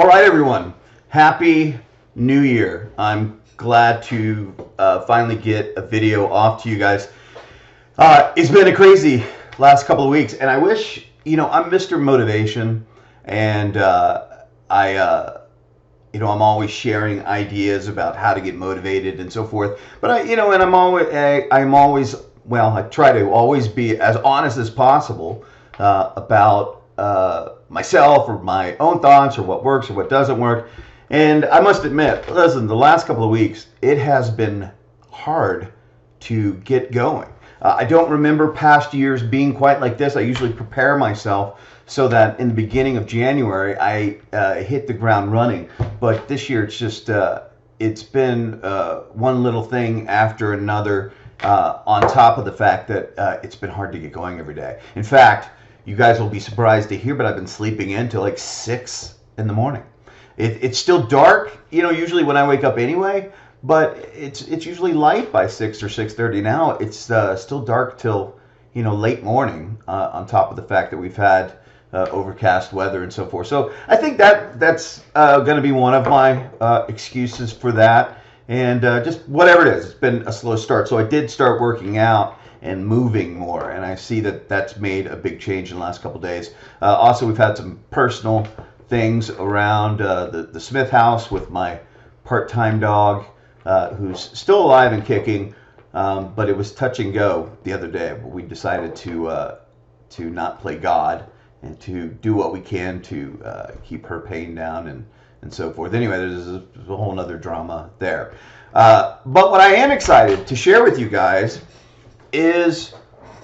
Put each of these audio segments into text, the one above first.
All right, everyone. Happy New Year. I'm glad to finally get a video off to you guys. It's been a crazy last couple of weeks, and I wish, I'm Mr. Motivation, and I'm always sharing ideas about how to get motivated and so forth. But I try to always be as honest as possible about myself or my own thoughts or what works or what doesn't work. And I must admit, listen, the last couple of weeks, it has been hard to get going. I don't remember past years being quite like this. I usually prepare myself so that in the beginning of January, I hit the ground running. But this year, it's been one little thing after another, on top of the fact that it's been hard to get going every day. In fact, you guys will be surprised to hear, but I've been sleeping in till like 6 in the morning. It's still dark, usually when I wake up anyway, but it's usually light by 6 or 6:30 now. It's still dark till, late morning, on top of the fact that we've had overcast weather and so forth. So I think that's going to be one of my excuses for that. And just whatever it is, it's been a slow start. So I did start working out and moving more, and I see that that's made a big change in the last couple of days. Also, we've had some personal things around the Smith house with my part-time dog, who's still alive and kicking, but it was touch and go the other day. We decided to not play God and to do what we can to keep her pain down and so forth. Anyway, there's a whole other drama there. But what I am excited to share with you guys is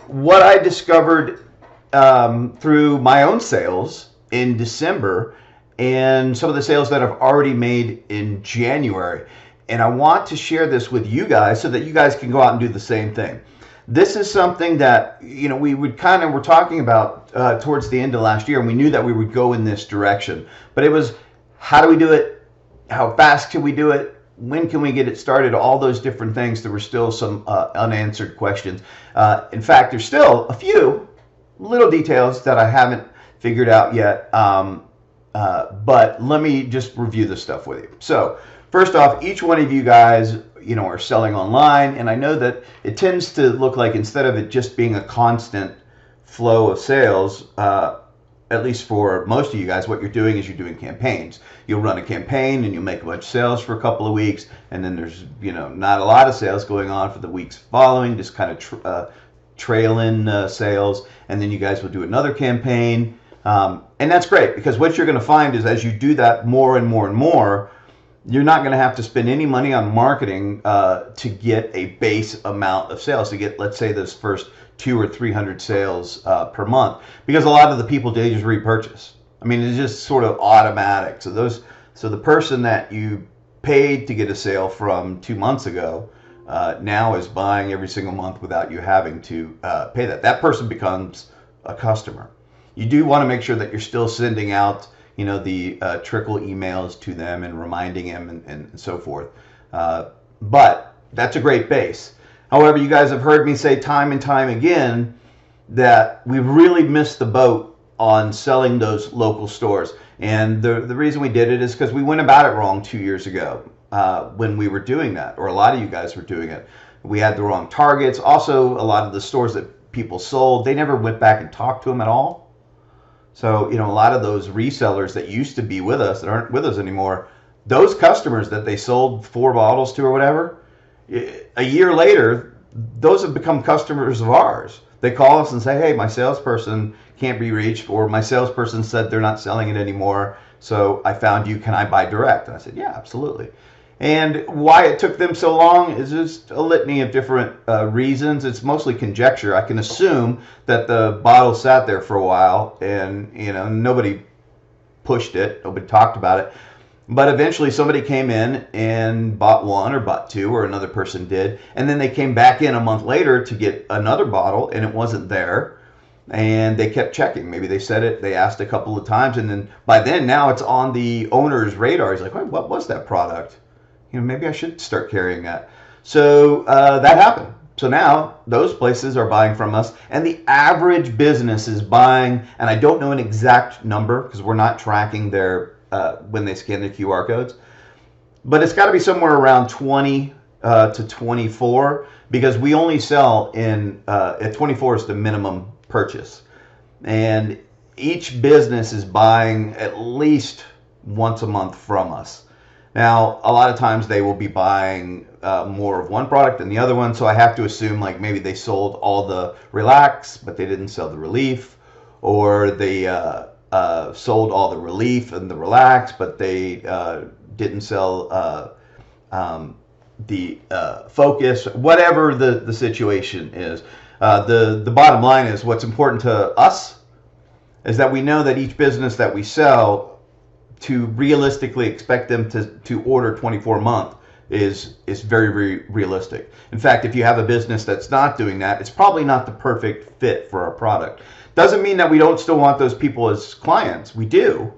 what I discovered through my own sales in December and some of the sales that I've already made in January. And I want to share this with you guys so that you guys can go out and do the same thing. This is something that, we were talking about towards the end of last year, and we knew that we would go in this direction. But it was, how do we do it? How fast can we do it? When can we get it started? All those different things. There were still some unanswered questions. In fact, there's still a few little details that I haven't figured out yet. But let me just review this stuff with you. So first off, each one of you guys, are selling online. And I know that it tends to look like, instead of it just being a constant flow of sales, at least for most of you guys, what you're doing is you're doing campaigns. You'll run a campaign and you'll make a bunch of sales for a couple of weeks, and then there's not a lot of sales going on for the weeks following, just kind of trail-in sales, and then you guys will do another campaign, and that's great, because what you're going to find is as you do that more and more and more, you're not going to have to spend any money on marketing to get a base amount of sales, to get, let's say, those first 200 or 300 sales per month, because a lot of the people, they just repurchase. I mean, it's just sort of automatic. So the person that you paid to get a sale from 2 months ago now is buying every single month without you having to pay that. That person becomes a customer. You do want to make sure that you're still sending out, the trickle emails to them and reminding them and so forth. But that's a great base. However, you guys have heard me say time and time again that we've really missed the boat on selling those local stores. And the reason we did it is because we went about it wrong 2 years ago when we were doing that, or a lot of you guys were doing it. We had the wrong targets. Also, a lot of the stores that people sold, they never went back and talked to them at all. So, a lot of those resellers that used to be with us, that aren't with us anymore, those customers that they sold 4 bottles to or whatever, a year later, those have become customers of ours. They call us and say, hey, my salesperson can't be reached, or my salesperson said they're not selling it anymore, so I found you, can I buy direct? And I said, yeah, absolutely. And why it took them so long is just a litany of different reasons. It's mostly conjecture. I can assume that the bottle sat there for a while and, nobody pushed it, nobody talked about it. But eventually somebody came in and bought 1 or bought 2, or another person did. And then they came back in a month later to get another bottle, and it wasn't there. And they kept checking. Maybe they said it, they asked a couple of times, and then by then now it's on the owner's radar. He's like, wait, what was that product? Maybe I should start carrying that. So that happened. So now those places are buying from us, and the average business is buying, and I don't know an exact number because we're not tracking their when they scan the QR codes. But it's got to be somewhere around 20 to 24, because we only sell at 24 is the minimum purchase. And each business is buying at least once a month from us. Now, a lot of times they will be buying more of one product than the other one, so I have to assume like maybe they sold all the Relax, but they didn't sell the Relief, or they sold all the Relief and the Relax, but they didn't sell the Focus, whatever the situation is. The bottom line is, what's important to us is that we know that each business that we sell, to realistically expect them to order 24 month is very, very realistic. In fact, if you have a business that's not doing that, it's probably not the perfect fit for our product. Doesn't mean that we don't still want those people as clients. We do.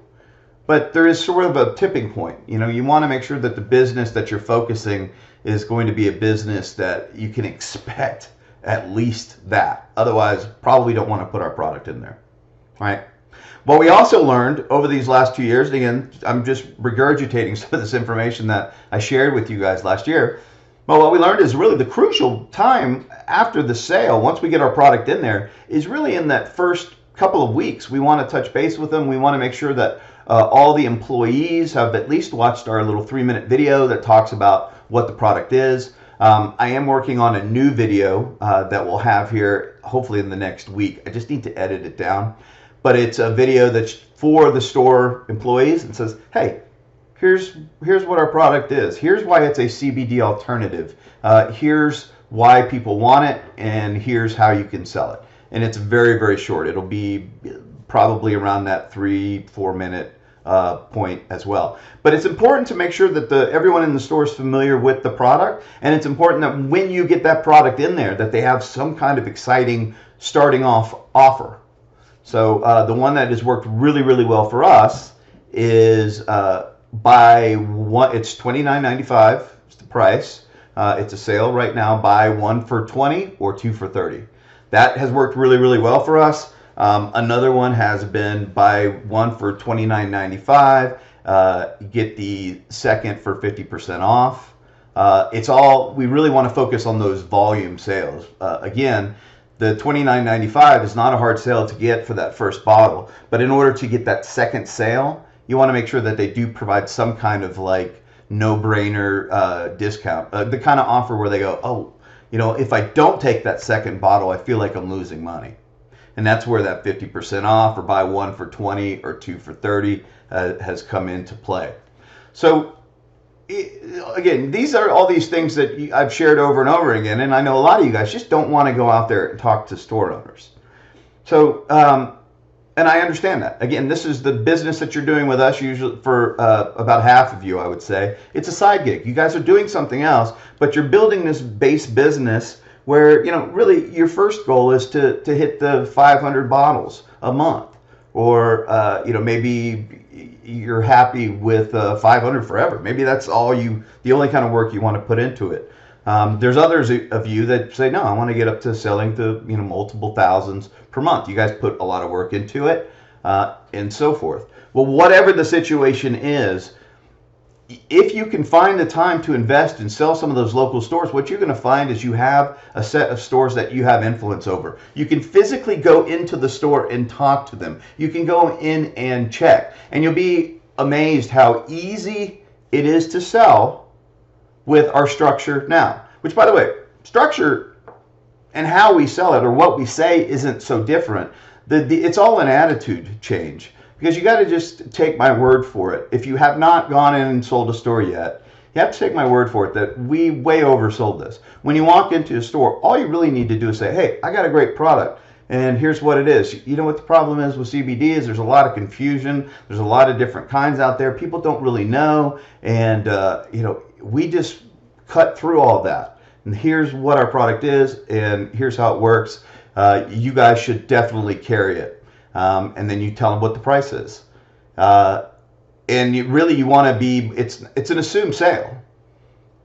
But there is sort of a tipping point. You know, you want to make sure that the business that you're focusing is going to be a business that you can expect at least that. Otherwise, probably don't want to put our product in there. Right? What we also learned over these last 2 years, again, I'm just regurgitating some of this information that I shared with you guys last year. But what we learned is really the crucial time after the sale, once we get our product in there, is really in that first couple of weeks. We want to touch base with them. We want to make sure that all the employees have at least watched our little 3-minute video that talks about what the product is. I am working on a new video that we'll have here hopefully in the next week. I just need to edit it down. But it's a video that's for the store employees and says, hey, here's what our product is. Here's why it's a CBD alternative. Here's why people want it, and here's how you can sell it. And it's very, very short. It'll be probably around that 3-4 minute point as well. But it's important to make sure that everyone in the store is familiar with the product, and it's important that when you get that product in there, that they have some kind of exciting starting off offer. So the one that has worked really, really well for us is buy one. It's $29.95 is the price. It's a sale right now. Buy one for $20 or two for $30. That has worked really, really well for us. Another one has been buy one for $29.95. Get the second for 50% off. We really want to focus on those volume sales. Again, the $29.95 is not a hard sale to get for that first bottle, but in order to get that second sale, you want to make sure that they do provide some kind of like no-brainer discount, the kind of offer where they go, oh, you know, if I don't take that second bottle, I feel like I'm losing money. And that's where that 50% off or buy one for $20 or two for $30 has come into play. So again, these are all these things that I've shared over and over again, and I know a lot of you guys just don't want to go out there and talk to store owners. So, and I understand that. Again, this is the business that you're doing with us, usually for about half of you, I would say. It's a side gig. You guys are doing something else, but you're building this base business where, you know, really your first goal is to hit the 500 bottles a month, or, you know, maybe you're happy with 500 forever. Maybe that's the only kind of work you want to put into it. There's others of you that say, no, I want to get up to selling to, you know, multiple thousands per month. You guys put a lot of work into it, and so forth. Well, whatever the situation is, if you can find the time to invest and sell some of those local stores, what you're going to find is you have a set of stores that you have influence over. You can physically go into the store and talk to them. You can go in and check, and you'll be amazed how easy it is to sell with our structure now. Which, by the way, structure and how we sell it or what we say isn't so different. It's all an attitude change. Because you got to just take my word for it. If you have not gone in and sold a store yet, you have to take my word for it that we way oversold this. When you walk into a store, all you really need to do is say, hey, I got a great product, and here's what it is. You know what the problem is with CBD is there's a lot of confusion. There's a lot of different kinds out there. People don't really know, and you know, we just cut through all that. And here's what our product is, and here's how it works. You guys should definitely carry it. And then you tell them what the price is. And you want to be, it's an assumed sale.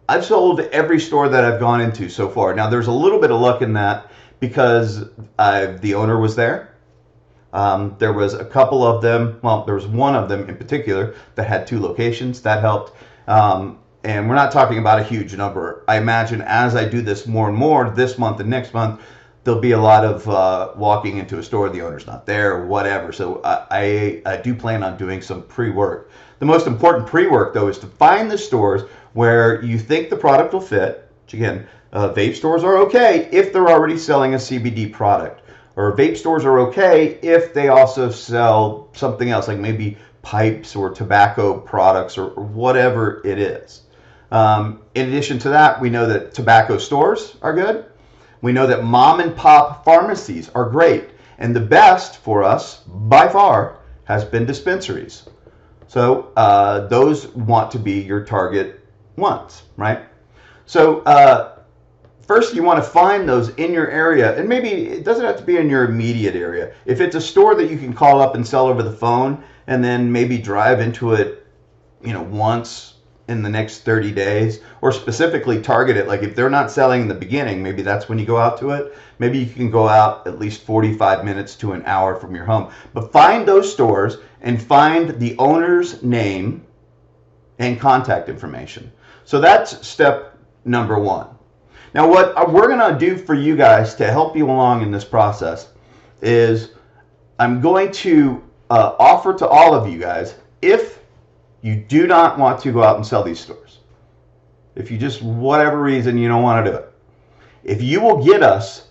I've sold every store that I've gone into so far. Now, there's a little bit of luck in that because the owner was there. There was a couple of them, well, there was one of them in particular that had 2 locations. That helped. And we're not talking about a huge number. I imagine as I do this more and more this month and next month, there'll be a lot of walking into a store, the owner's not there, or whatever. So I do plan on doing some pre-work. The most important pre-work, though, is to find the stores where you think the product will fit. Which, again, vape stores are okay if they're already selling a CBD product. Or vape stores are okay if they also sell something else, like maybe pipes or tobacco products or whatever it is. In addition to that, we know that tobacco stores are good. We know that mom and pop pharmacies are great. And the best for us, by far, has been dispensaries. So those want to be your target ones, right? So first you want to find those in your area. And maybe it doesn't have to be in your immediate area. If it's a store that you can call up and sell over the phone and then maybe drive into it, once in the next 30 days, or specifically target it. Like if they're not selling in the beginning, maybe that's when you go out to it. Maybe you can go out at least 45 minutes to an hour from your home. But find those stores and find the owner's name and contact information. So that's step number 1. Now what we're gonna do for you guys to help you along in this process is I'm going to offer to all of you guys, if you do not want to go out and sell these stores, if you just, whatever reason, you don't want to do it, if you will get us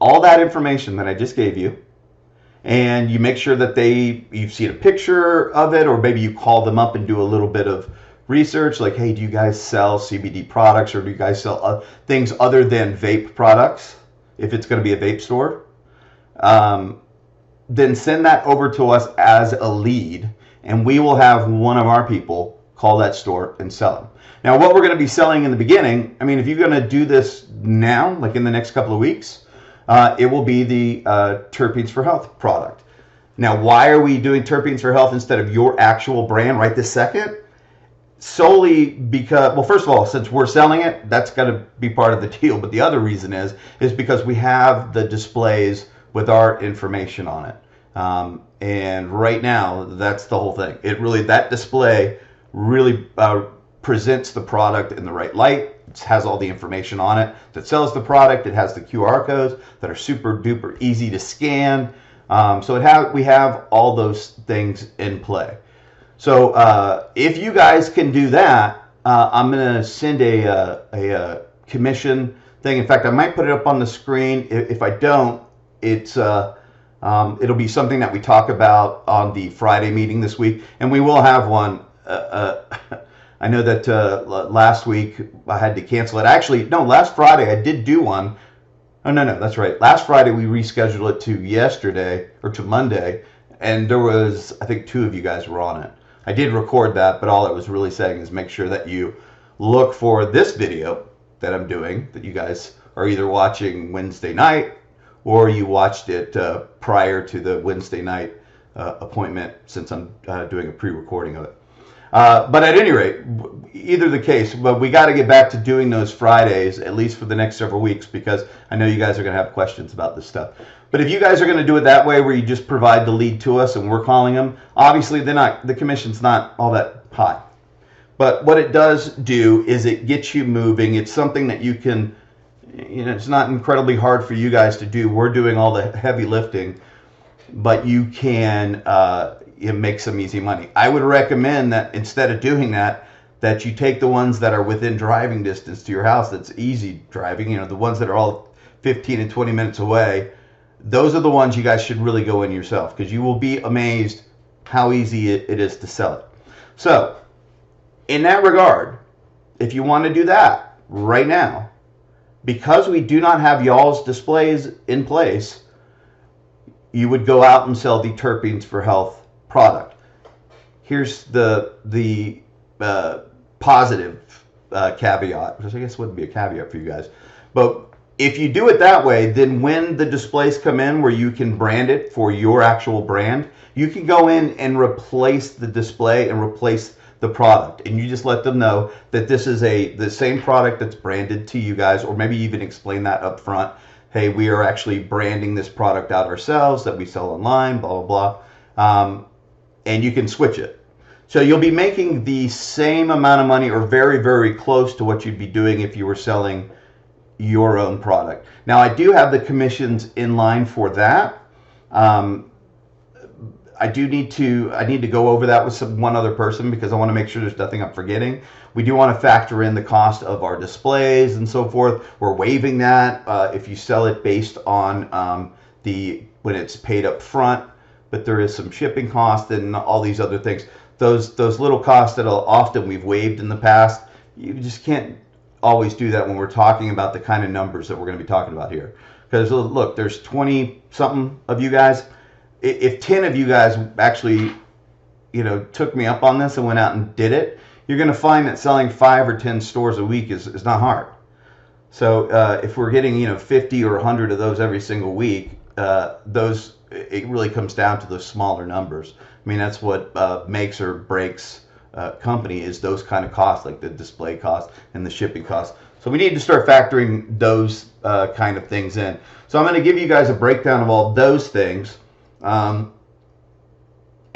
all that information that I just gave you, and you make sure that you've seen a picture of it, or maybe you call them up and do a little bit of research, like, hey, do you guys sell CBD products, or do you guys sell things other than vape products, if it's going to be a vape store, then send that over to us as a lead, and we will have one of our people call that store and sell them. Now, what we're going to be selling in the beginning, I mean, if you're going to do this now, like in the next couple of weeks, it will be the Terpenes for Health product. Now, why are we doing Terpenes for Health instead of your actual brand right this second? Solely because, well, first of all, since we're selling it, that's got to be part of the deal. But the other reason is because we have the displays with our information on it. And right now, that's the whole thing. That display really presents the product in the right light. It has all the information on it that sells the product. It has the QR codes that are super duper easy to scan. So we have all those things in play. So if you guys can do that, I'm going to send a commission thing. In fact, I might put it up on the screen. If I don't, it'll be something that we talk about on the Friday meeting this week, and we will have one. I know that last week I had to cancel it. Actually, no, last Friday I did do one. Oh, no, that's right. Last Friday we rescheduled it to yesterday, or to Monday, and there was, I think, 2 of you guys were on it. I did record that, but all I was really saying is make sure that you look for this video that I'm doing, that you guys are either watching Wednesday night or you watched it prior to the Wednesday night appointment, since I'm doing a pre-recording of it. But at any rate, either the case, but we got to get back to doing those Fridays, at least for the next several weeks, because I know you guys are going to have questions about this stuff. But if you guys are going to do it that way, where you just provide the lead to us and we're calling them, obviously the commission's not all that high. But what it does do is it gets you moving. It's something that you can, it's not incredibly hard for you guys to do. We're doing all the heavy lifting, but you can make some easy money. I would recommend that instead of doing that, that you take the ones that are within driving distance to your house. That's easy driving, the ones that are all 15 and 20 minutes away. Those are the ones you guys should really go in yourself, because you will be amazed how easy it is to sell it. So in that regard, if you want to do that right now, because we do not have y'all's displays in place, you would go out and sell the Terpenes for Health product. Here's the positive caveat, which I guess wouldn't be a caveat for you guys. But if you do it that way, then when the displays come in where you can brand it for your actual brand, you can go in and replace the display and replace the product, and you just let them know that this is the same product that's branded to you guys, or maybe even explain that up front. hey, we are actually branding this product out ourselves that we sell online, blah, blah, blah. And you can switch it. So you'll be making the same amount of money or very, very close to what you'd be doing if you were selling your own product. Now, I do have the commissions in line for that. I need to go over that with one other person because I want to make sure there's nothing I'm forgetting. We do want to factor in the cost of our displays and so forth. We're waiving that if you sell it based on when it's paid up front, but there is some shipping cost and all these other things. Those little costs that often we've waived in the past, you just can't always do that when we're talking about the kind of numbers that we're going to be talking about here. Because look, there's 20 something of you guys. If 10 of you guys actually, took me up on this and went out and did it, you're going to find that selling 5 or 10 stores a week is not hard. So if we're getting 50 or 100 of those every single week, it really comes down to those smaller numbers. I mean, that's what makes or breaks company is those kind of costs, like the display cost and the shipping costs. So we need to start factoring those kind of things in. So I'm going to give you guys a breakdown of all those things.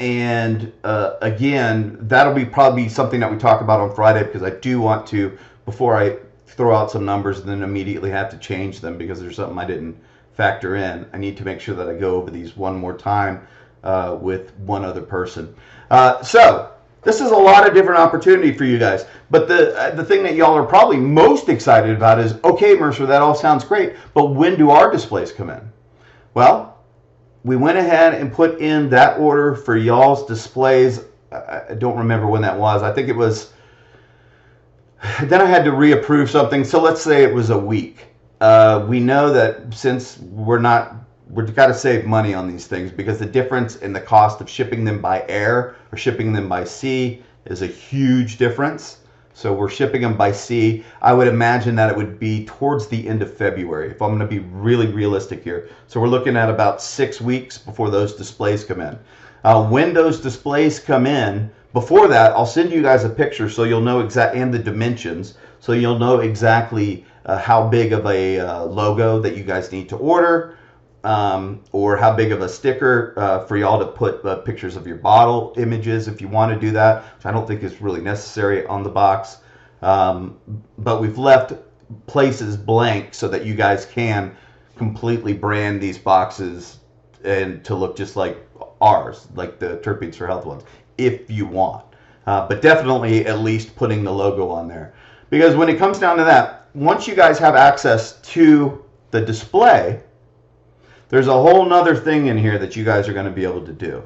Again, that'll probably be something that we talk about on Friday, because I do want to, before I throw out some numbers and then immediately have to change them because there's something I didn't factor in. I need to make sure that I go over these one more time with one other person. So this is a lot of different opportunity for you guys. But the thing that y'all are probably most excited about is, okay, Mercer, that all sounds great, but when do our displays come in? Well, we went ahead and put in that order for y'all's displays. I don't remember when that was. I think it was, then I had to reapprove something. So let's say it was a week. We know that since we've got to save money on these things, because the difference in the cost of shipping them by air or shipping them by sea is a huge difference. So we're shipping them by sea. I would imagine that it would be towards the end of February, if I'm going to be really realistic here. So we're looking at about 6 weeks before those displays come in. When those displays come in, before that, I'll send you guys a picture so you'll know and the dimensions, so you'll know exactly how big of a logo that you guys need to order, or how big of a sticker for y'all to put pictures of your bottle images if you want to do that, which I don't think is really necessary on the box. But we've left places blank so that you guys can completely brand these boxes and to look just like ours, like the Terpenes for Health ones, if you want. But definitely at least putting the logo on there. Because when it comes down to that, once you guys have access to the display, there's a whole nother thing in here that you guys are going to be able to do.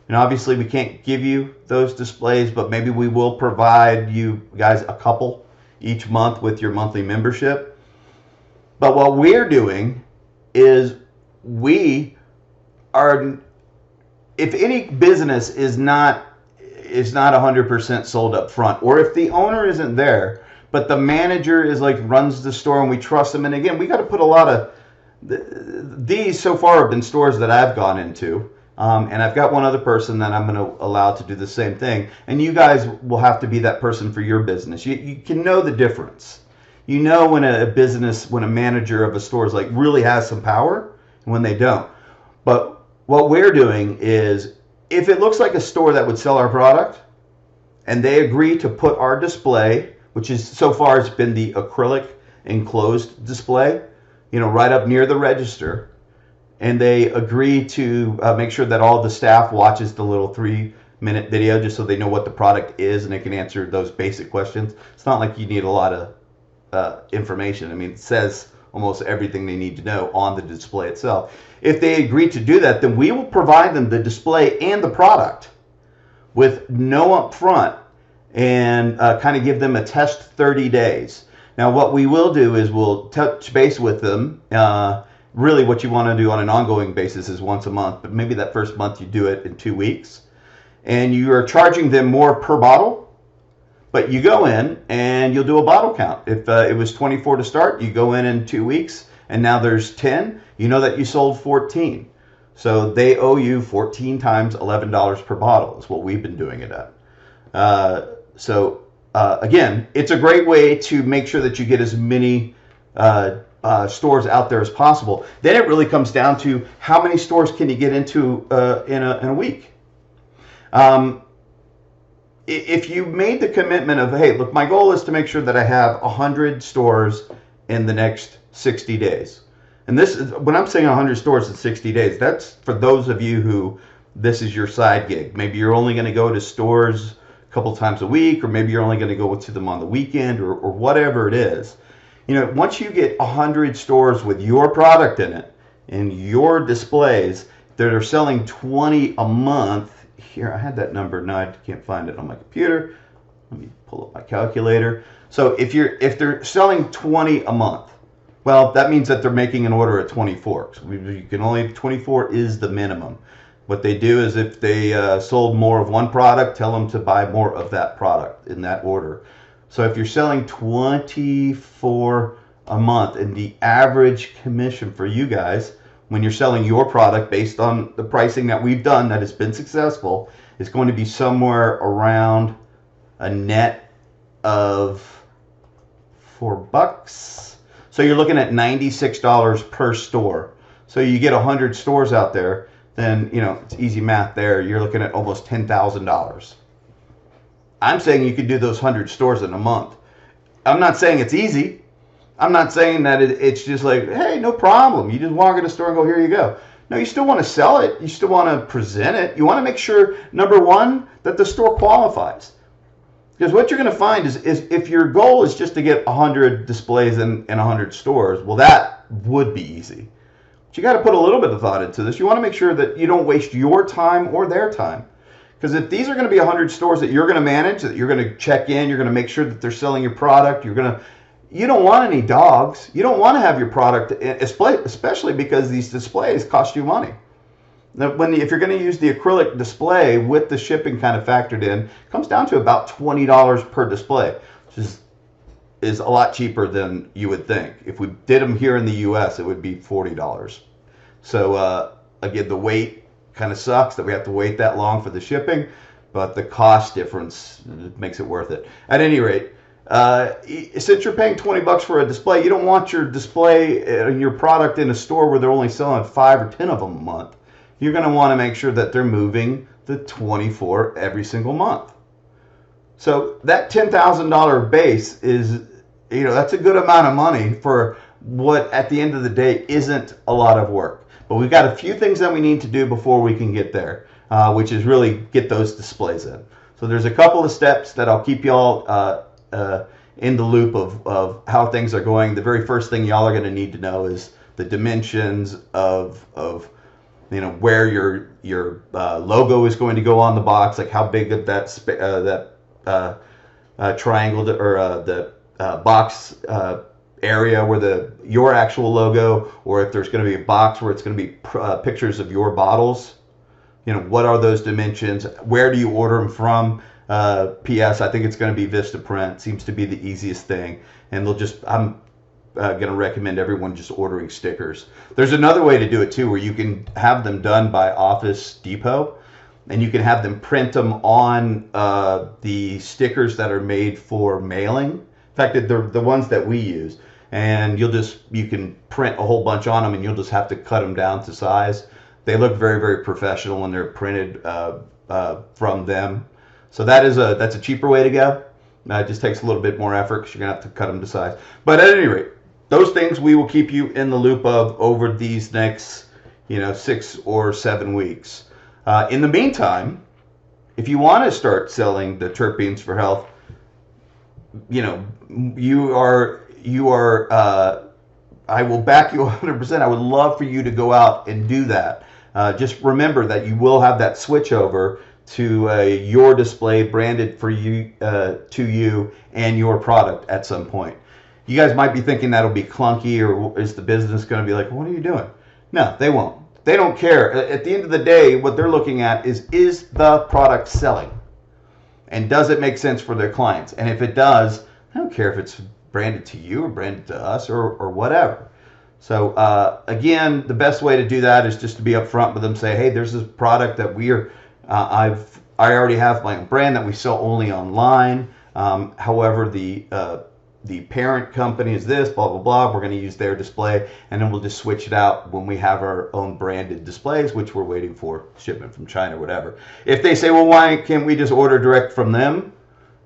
And obviously we can't give you those displays, but maybe we will provide you guys a couple each month with your monthly membership. But what we're doing is we are, if any business is not 100% sold up front, or if the owner isn't there, but the manager is runs the store and we trust them. And again, we got to put a lot of, these so far have been stores that I've gone into, and I've got one other person that I'm going to allow to do the same thing, and you guys will have to be that person for your business. You can know the difference. You know when when a manager of a store is really has some power and when they don't. But what we're doing is, if it looks like a store that would sell our product and they agree to put our display, which is so far has been the acrylic enclosed display, right up near the register, and they agree to make sure that all the staff watches the little 3-minute video just so they know what the product is and they can answer those basic questions. It's not like you need a lot of information. I mean, it says almost everything they need to know on the display itself. If they agree to do that, then we will provide them the display and the product with no upfront, and kind of give them a test 30 days. Now, what we will do is we'll touch base with them. Really, what you want to do on an ongoing basis is once a month, but maybe that first month you do it in 2 weeks. And you are charging them more per bottle, but you go in and you'll do a bottle count. If it was 24 to start, you go in 2 weeks, and now there's 10. You know that you sold 14. So they owe you 14 times $11 per bottle is what we've been doing it at. Again, it's a great way to make sure that you get as many stores out there as possible. Then it really comes down to how many stores can you get into in a week. If you made the commitment of, hey, look, my goal is to make sure that I have 100 stores in the next 60 days. And this is, when I'm saying 100 stores in 60 days, that's for those of you who this is your side gig. Maybe you're only going to go to stores a couple times a week, or maybe you're only going to go to them on the weekend, or whatever it is. You know, once you get 100 stores with your product in it and your displays that are selling 20 a month, here I had that number, no, I can't find it on my computer. Let me pull up my calculator. So if they're selling 20 a month, well, that means that they're making an order at 24. So you can only, 24 is the minimum. What they do is if they sold more of one product, tell them to buy more of that product in that order. So if you're selling 24 a month, and the average commission for you guys when you're selling your product based on the pricing that we've done that has been successful is going to be somewhere around a net of $4. So you're looking at $96 per store. So you get 100 stores out there, then, you know, it's easy math there. You're looking at almost $10,000. I'm saying you could do those 100 stores in a month. I'm not saying it's easy. I'm not saying that it's just like, hey, no problem. You just walk in the store and go, here you go. No, you still want to sell it. You still want to present it. You want to make sure, number one, that the store qualifies. Because what you're going to find is if your goal is just to get 100 displays in 100 stores, well, that would be easy. But you got to put a little bit of thought into this. You want to make sure that you don't waste your time or their time. Because if these are going to be 100 stores that you're going to manage, that you're going to check in, you're going to make sure that they're selling your product, you don't want any dogs. You don't want to have your product, especially because these displays cost you money. Now, if you're going to use the acrylic display with the shipping kind of factored in, it comes down to about $20 per display, which is a lot cheaper than you would think. If we did them here in the U.S., it would be $40. So again, the weight kind of sucks that we have to wait that long for the shipping, but the cost difference makes it worth it. At any rate, since you're paying $20 for a display, you don't want your display and your product in a store where they're only selling 5 or 10 of them a month. You're going to want to make sure that they're moving the 24 every single month. So that $10,000 base is, you know, that's a good amount of money for what at the end of the day isn't a lot of work. But we've got a few things that we need to do before we can get there, which is really get those displays in. So there's a couple of steps that I'll keep y'all in the loop of how things are going. The very first thing y'all are going to need to know is the dimensions of you know, where your logo is going to go on the box, like how big of that triangle or the box area where your actual logo, or if there's going to be a box where it's going to be pictures of your bottles. You know, what are those dimensions? Where do you order them from? P.S. I think it's going to be Vistaprint. Seems to be the easiest thing, and I'm going to recommend everyone just ordering stickers. There's another way to do it too, where you can have them done by Office Depot, and you can have them print them on the stickers that are made for mailing. In fact, they're the ones that we use, and you can print a whole bunch on them, and you'll just have to cut them down to size. They look very, very professional when they're printed from them. So that's a cheaper way to go. It just takes a little bit more effort because you're going to have to cut them to size. But at any rate, those things we will keep you in the loop of over these next, 6 or 7 weeks. In the meantime, if you want to start selling the terpenes for health, you are. I will back you 100%. I would love for you to go out and do that. Just remember that you will have that switch over to your display branded for you, to you and your product at some point. You guys might be thinking that'll be clunky, or is the business going to be like, what are you doing? No, they won't. They don't care. At the end of the day, what they're looking at is the product selling? And does it make sense for their clients? And if it does, I don't care if it's branded to you or branded to us or whatever. So again, the best way to do that is just to be upfront with them. Say, hey, there's this product that I already have my own brand that we sell only online. However, the the parent company is this, blah, blah, blah. We're going to use their display, and then we'll just switch it out when we have our own branded displays, which we're waiting for shipment from China or whatever. If they say, well, why can't we just order direct from them?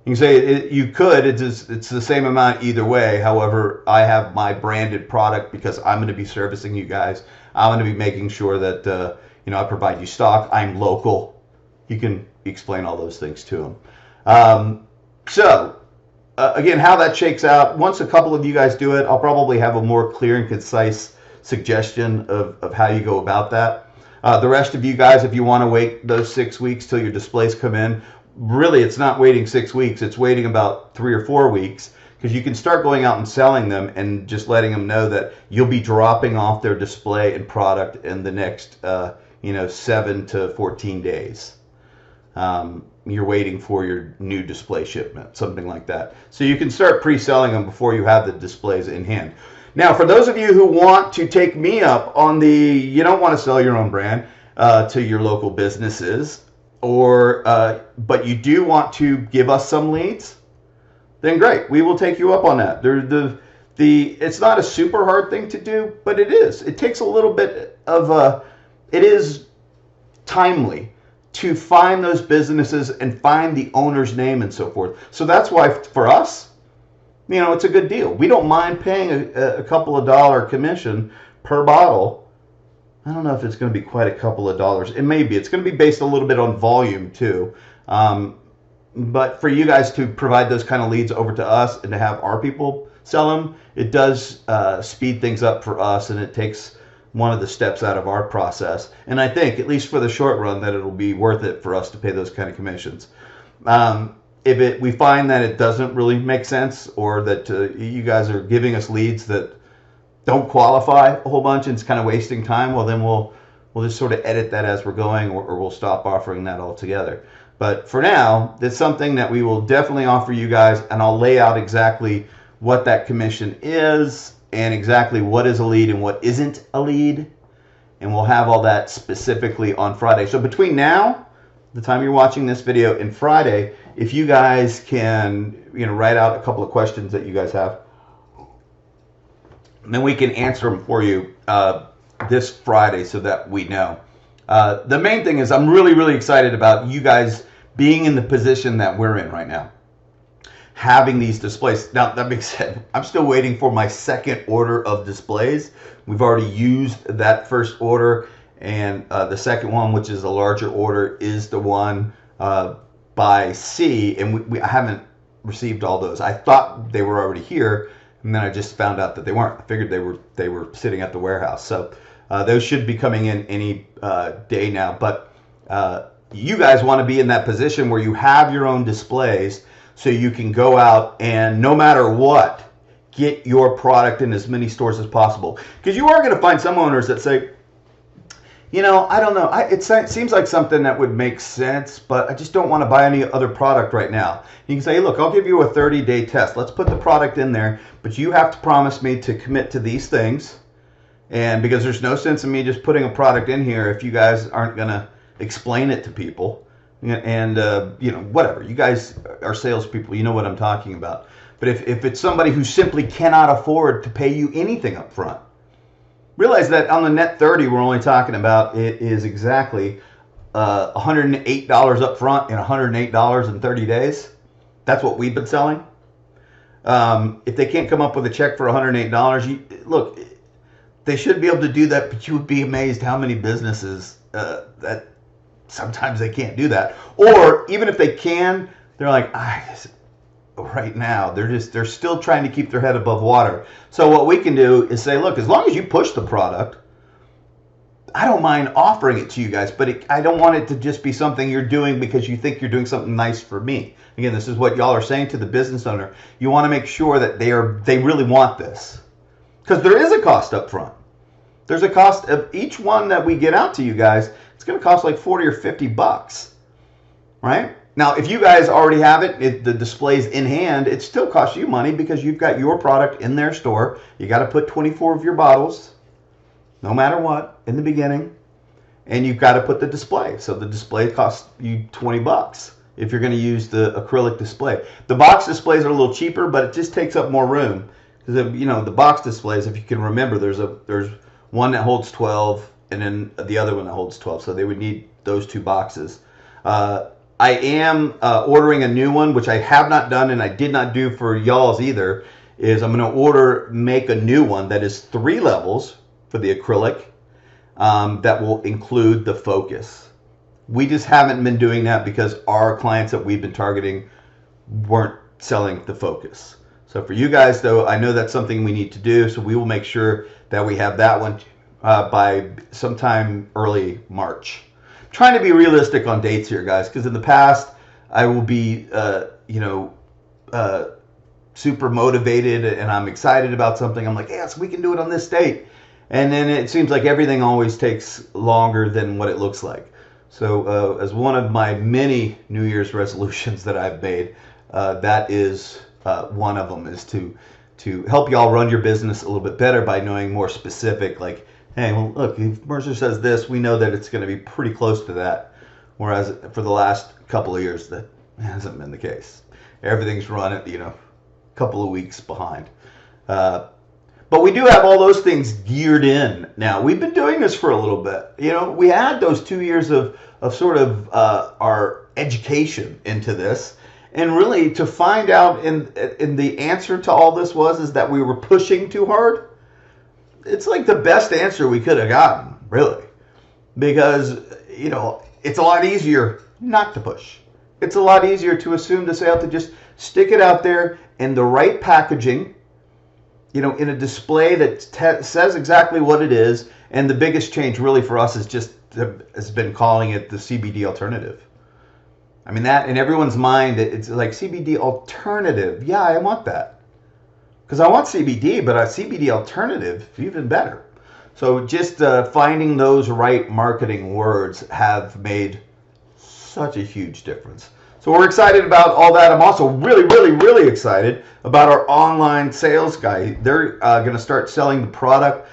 You can say you could. It's the same amount either way. However, I have my branded product because I'm going to be servicing you guys. I'm going to be making sure that I provide you stock. I'm local. You can explain all those things to them. Again, how that shakes out. Once a couple of you guys do it, I'll probably have a more clear and concise suggestion of how you go about that. The rest of you guys, if you want to wait those 6 weeks till your displays come in, really it's not waiting 6 weeks. It's waiting about 3 or 4 weeks, because you can start going out and selling them and just letting them know that you'll be dropping off their display and product in the next 7 to 14 days. You're waiting for your new display shipment, something like that. So you can start pre-selling them before you have the displays in hand. Now, for those of you who want to take me up on you don't want to sell your own brand to your local businesses, but you do want to give us some leads, then great, we will take you up on that. It's not a super hard thing to do, but it is. It takes a little bit of it is timely to find those businesses and find the owner's name and so forth. So that's why for us, it's a good deal. We don't mind paying a couple of dollar commission per bottle. I don't know if it's going to be quite a couple of dollars. It may be. It's going to be based a little bit on volume too. But for you guys to provide those kind of leads over to us and to have our people sell them, it does speed things up for us, and it takes one of the steps out of our process. And I think, at least for the short run, that it'll be worth it for us to pay those kind of commissions. If we find that it doesn't really make sense, or that you guys are giving us leads that don't qualify a whole bunch and it's kind of wasting time, well, then we'll just sort of edit that as we're going, or we'll stop offering that altogether. But for now, it's something that we will definitely offer you guys, and I'll lay out exactly what that commission is and exactly what is a lead and what isn't a lead. And we'll have all that specifically on Friday. So between now, the time you're watching this video, and Friday, if you guys can write out a couple of questions that you guys have, then we can answer them for you this Friday so that we know. The main thing is I'm really, really excited about you guys being in the position that we're in right now, having these displays. Now, that being said, I'm still waiting for my second order of displays. We've already used that first order, and the second one, which is a larger order, is the one by sea, and I haven't received all those. I thought they were already here, and then I just found out that they weren't. I figured they were sitting at the warehouse. So those should be coming in any day now. But you guys want to be in that position where you have your own displays, so you can go out and, no matter what, get your product in as many stores as possible. Because you are going to find some owners that say, I don't know, it seems like something that would make sense, but I just don't want to buy any other product right now. You can say, look, I'll give you a 30-day test. Let's put the product in there, but you have to promise me to commit to these things. And because there's no sense in me just putting a product in here if you guys aren't going to explain it to people. And whatever, you guys are salespeople, you know what I'm talking about. But if it's somebody who simply cannot afford to pay you anything up front, realize that on the net 30 we're only talking about, it is exactly $108 up front and $108 in 30 days. That's what we've been selling. If they can't come up with a check for $108, look, they should be able to do that, but you would be amazed how many businesses that sometimes they can't do that. Or even if they can, they're like, right now, they're still trying to keep their head above water. So what we can do is say, look, as long as you push the product, I don't mind offering it to you guys, but I don't want it to just be something you're doing because you think you're doing something nice for me. Again, this is what y'all are saying to the business owner. You want to make sure that they really want this, because there is a cost up front. There's a cost of each one that we get out to you guys. It's going to cost like 40 or 50 bucks, right? Now, if you guys already have it, the display's in hand, it still costs you money because you've got your product in their store. You got to put 24 of your bottles, no matter what, in the beginning, and you've got to put the display. So the display costs you 20 bucks. if you're going to use the acrylic display. The box displays are a little cheaper, but it just takes up more room. Because, you know, the box displays, if you can remember, there's one that holds 12 and then the other one that holds 12. So they would need those two boxes. I am ordering a new one, which I have not done and I did not do for y'all's either, is I'm going to make a new one that is 3 levels for the acrylic that will include the focus. We just haven't been doing that because our clients that we've been targeting weren't selling the focus. So for you guys, though, I know that's something we need to do. So we will make sure that we have that one by sometime early March. I'm trying to be realistic on dates here, guys, because in the past I will be, super motivated and I'm excited about something. I'm like, yes, we can do it on this date. And then it seems like everything always takes longer than what it looks like. So as one of my many New Year's resolutions that I've made, that is one of them, is to help y'all run your business a little bit better by knowing more specific, like, hey, well, look, if Mercer says this, we know that it's going to be pretty close to that. Whereas for the last couple of years, that hasn't been the case. Everything's run at, a couple of weeks behind. But we do have all those things geared in now. We've been doing this for a little bit. We had those 2 years of sort of our education into this. And really to find out in the answer to all this is that we were pushing too hard. It's like the best answer we could have gotten, really. Because, it's a lot easier not to push. It's a lot easier to assume the sale, to just stick it out there in the right packaging, in a display that says exactly what it is. And the biggest change really for us has been calling it the CBD alternative. I mean, that in everyone's mind, it's like CBD alternative. Yeah, I want that. Because I want CBD, but a CBD alternative, even better. So just finding those right marketing words have made such a huge difference. So we're excited about all that. I'm also really, really, really excited about our online sales guy. They're going to start selling the product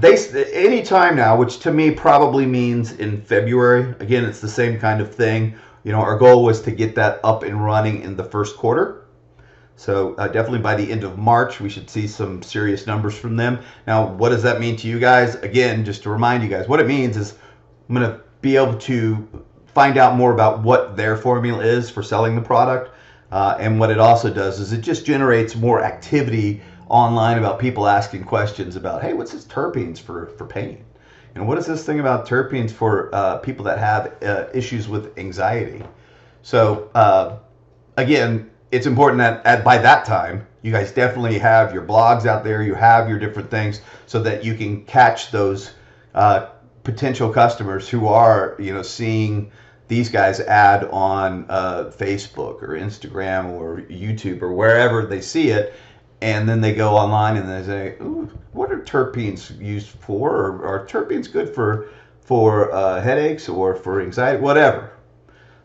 anytime now, which to me probably means in February. Again, it's the same kind of thing. Our goal was to get that up and running in the first quarter. So definitely by the end of March, we should see some serious numbers from them. Now, what does that mean to you guys? Again, just to remind you guys, what it means is I'm going to be able to find out more about what their formula is for selling the product. And what it also does is it just generates more activity online about people asking questions about, hey, what's this terpenes for pain? What is this thing about terpenes for people that have issues with anxiety? So again, it's important that by that time, you guys definitely have your blogs out there, you have your different things so that you can catch those potential customers who are, seeing these guys ad on Facebook or Instagram or YouTube or wherever they see it. And then they go online and they say, ooh, what are terpenes used for? Or are terpenes good for headaches or for anxiety? Whatever.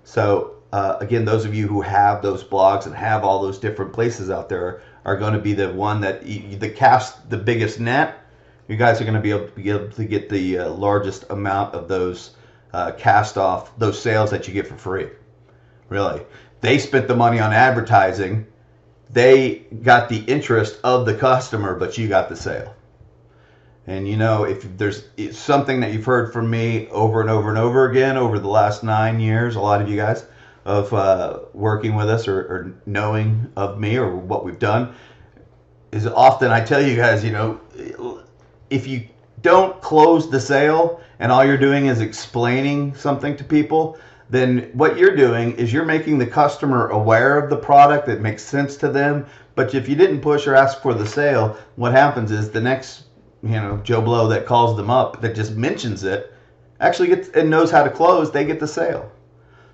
So again, those of you who have those blogs and have all those different places out there are going to be the one that cast the biggest net. You guys are going to be able to get the largest amount of those cast off, those sales that you get for free. Really. They spent the money on advertising. They got the interest of the customer, but you got the sale. And if there's something that you've heard from me over and over and over again over the last 9 years, a lot of you guys, of working with us or knowing of me or what we've done, is often I tell you guys, if you don't close the sale and all you're doing is explaining something to people, then what you're doing is you're making the customer aware of the product that makes sense to them. But if you didn't push or ask for the sale, what happens is the next, Joe Blow that calls them up that just mentions it actually gets and knows how to close, they get the sale.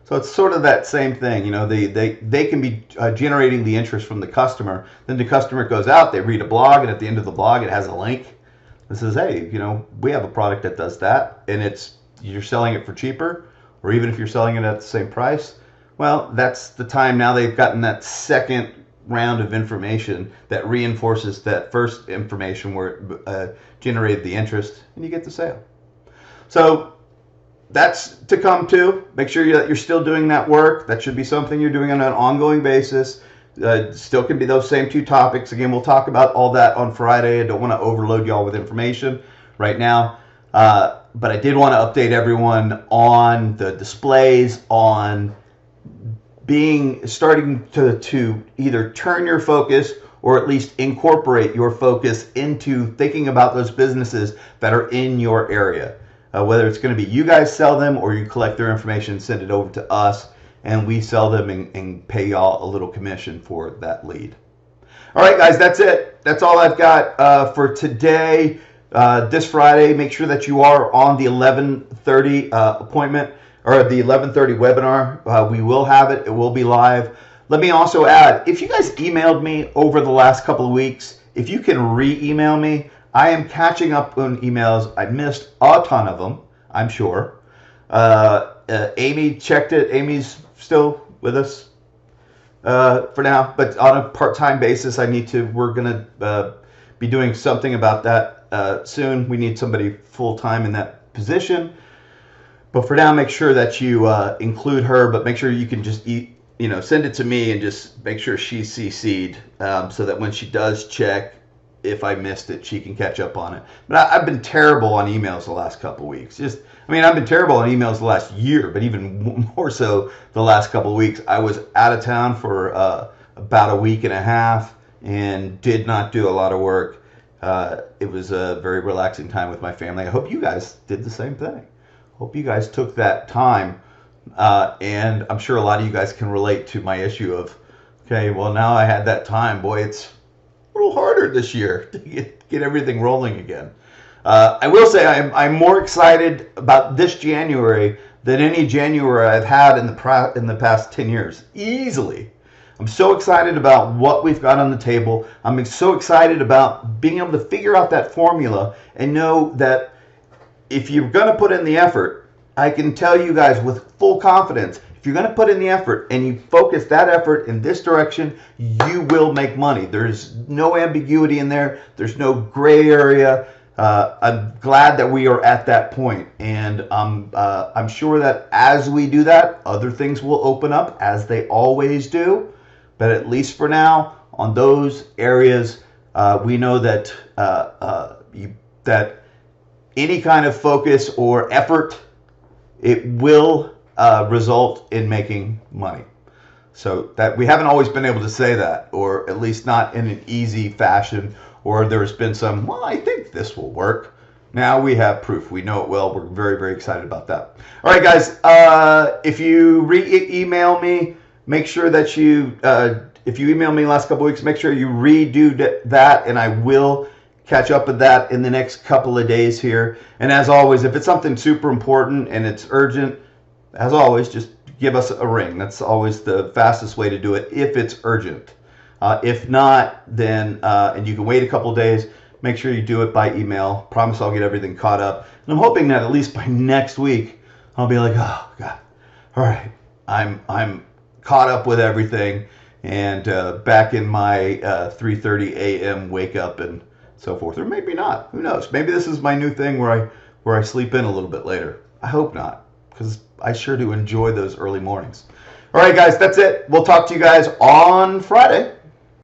So it's sort of that same thing. They can be generating the interest from the customer. Then the customer goes out, they read a blog, and at the end of the blog, it has a link that says, hey, we have a product that does that, and you're selling it for cheaper. Or even if you're selling it at the same price, well, that's the time now they've gotten that second round of information that reinforces that first information where it generated the interest, and you get the sale. So that's to come too. Make sure that you're still doing that work. That should be something you're doing on an ongoing basis. Still can be those same two topics. Again, we'll talk about all that on Friday. I don't want to overload y'all with information right now. But I did want to update everyone on the displays, on starting to either turn your focus or at least incorporate your focus into thinking about those businesses that are in your area. Whether it's going to be you guys sell them or you collect their information and send it over to us and we sell them and pay y'all a little commission for that lead. All right, guys, that's it. That's all I've got for today. This Friday, make sure that you are on the 11:30 appointment or the 11:30 webinar. We will have it. It will be live. Let me also add, if you guys emailed me over the last couple of weeks, if you can re-email me, I am catching up on emails. I missed a ton of them, I'm sure. Amy checked it. Amy's still with us for now, but on a part-time basis, we're going to be doing something about that soon. We need somebody full-time in that position. But for now, make sure that you include her, but make sure you can just send it to me and just make sure she's CC'd so that when she does check, if I missed it, she can catch up on it. But I've been terrible on emails the last couple of weeks. I've been terrible on emails the last year, but even more so the last couple of weeks. I was out of town for about a week and a half and did not do a lot of work. It was a very relaxing time with my family. I hope you guys did the same thing. Hope you guys took that time. And I'm sure a lot of you guys can relate to my issue of, okay, well, now I had that time. Boy, it's a little harder this year to get everything rolling again. I will say I'm more excited about this January than any January I've had in the past 10 years. Easily. I'm so excited about what we've got on the table. I'm so excited about being able to figure out that formula and know that if you're going to put in the effort, I can tell you guys with full confidence, if you're going to put in the effort and you focus that effort in this direction, you will make money. There's no ambiguity in there. There's no gray area. I'm glad that we are at that point, and I'm sure that as we do that, other things will open up, as they always do. But at least for now, on those areas, we know that that any kind of focus or effort, it will result in making money. So that we haven't always been able to say that, or at least not in an easy fashion, or there's been some, well, I think this will work. Now we have proof. We know it will. We're very, very excited about that. All right, guys, if you email me, make sure that you, if you emailed me last couple weeks, make sure you redo that, and I will catch up with that in the next couple of days here. And as always, if it's something super important and it's urgent, as always, just give us a ring. That's always the fastest way to do it if it's urgent. If not, then, and you can wait a couple of days, make sure you do it by email. Promise I'll get everything caught up. And I'm hoping that at least by next week, I'll be like, oh, God, all right, I'm caught up with everything and back in my 3:30 a.m. wake up and so forth. Or maybe not. Who knows? Maybe this is my new thing where I sleep in a little bit later. I hope not, because I sure do enjoy those early mornings. All right, guys, that's it. We'll talk to you guys on Friday.